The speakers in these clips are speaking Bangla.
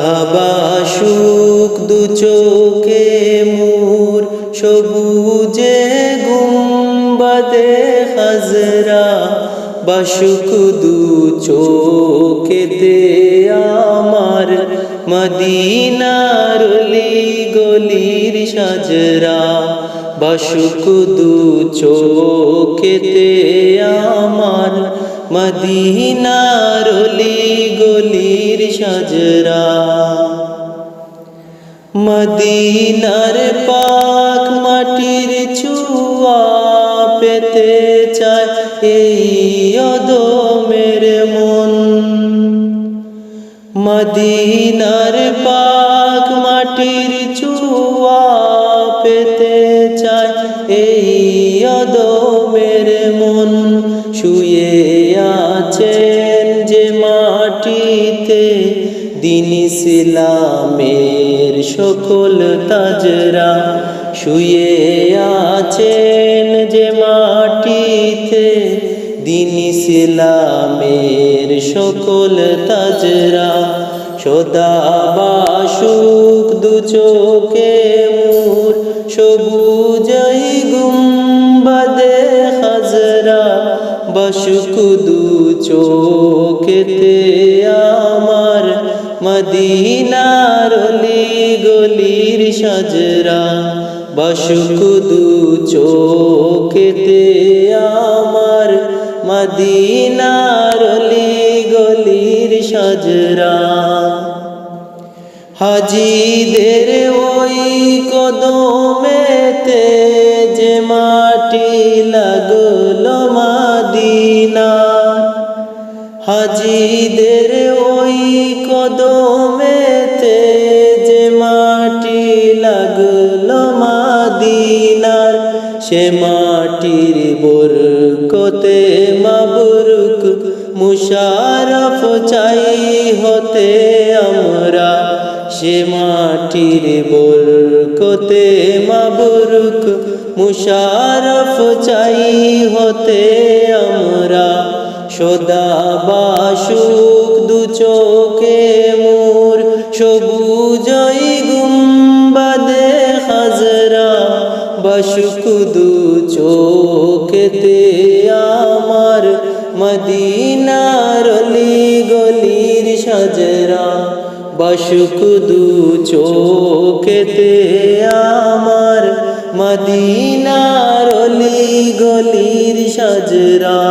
শোদাবাসুক দু চোখে মোর সবুজে গুম্বাদে হাজরা বাসুক দু চোখেতে আমার মদিনার অলি গলির সাজরা বাসুক দু চোখেতে আমার মদিনার অলি গলির সাজরা মদিনার পাক মাটির ছোঁয়া পেতে চায় এই অদমের মন মদিনার পাক মাটির ছোঁয়া পেতে চায় এই অদমের মন শুয়ে আছেন যে মাটিতে দিন ইসলামের সকল তাজরা শুয়ে আছেন যে মাটিতে দিন ইসলামের সকল তাজরা সদাবাসুক দু চোখে মোর সবুজই গুম্বাদে হাজরা বাসুক দু চোখেতে আমার মদিনার অলি গলির সাজরা বাসুক দু চোখেতে আমার মদিনার অলি গলির সাজরা হাজিদের ওই কদমেতে যে মাটি লাগলো মদিনার হাজিদের ওই কদমেতে যে মাটি লাগলো মদিনার সে মাটির বরকতে মাবরুক মুশারফ চাই হতে আমরা সে মাটির বরকতে মাবরুক মুশারফ চাই হতে আমরা সদাবাসুক দু চোখে মোর সবুজই গুম্বাদে হাজরা বাসুক দু চোখেতে আমার মদিনার অলি গলির সাজরা বাসুক দু চোখেতে আমার মদিনার অলি গলির সাজরা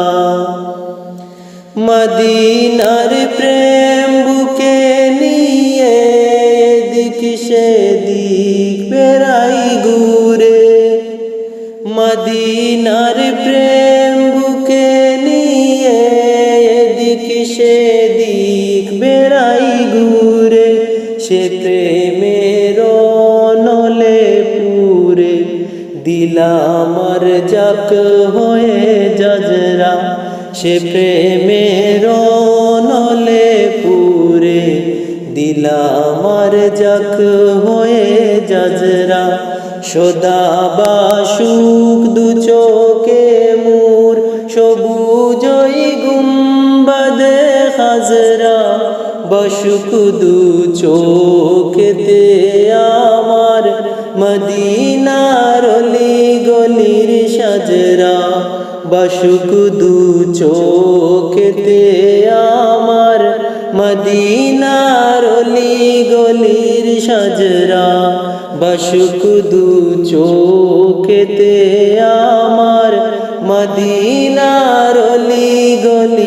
মদিনার প্রেম বুকে নিয়ে দিক সেদিক বেড়াই ঘুরে মদিনার প্রেম বুকে নিয়ে দিক সেদিক বেড়াই ঘুরে সে প্রেমের নলে পুরে দিলামার যাক হয়ে জাজরা সে প্রেমের নলে পুরে দিলামার যাক হয়ে জাজরা সদাবাসুক দু চোখে মোর সবুজই গুম্বাদে হাজরা বাসুক দু চোখেতে আমার মদিনার অলি গলির সাজরা বাসুক দু চোখেতে আমার মদিনার অলি গলির সাজরা বাসুক দু চোখেতে আমার মদিনার অলি গলি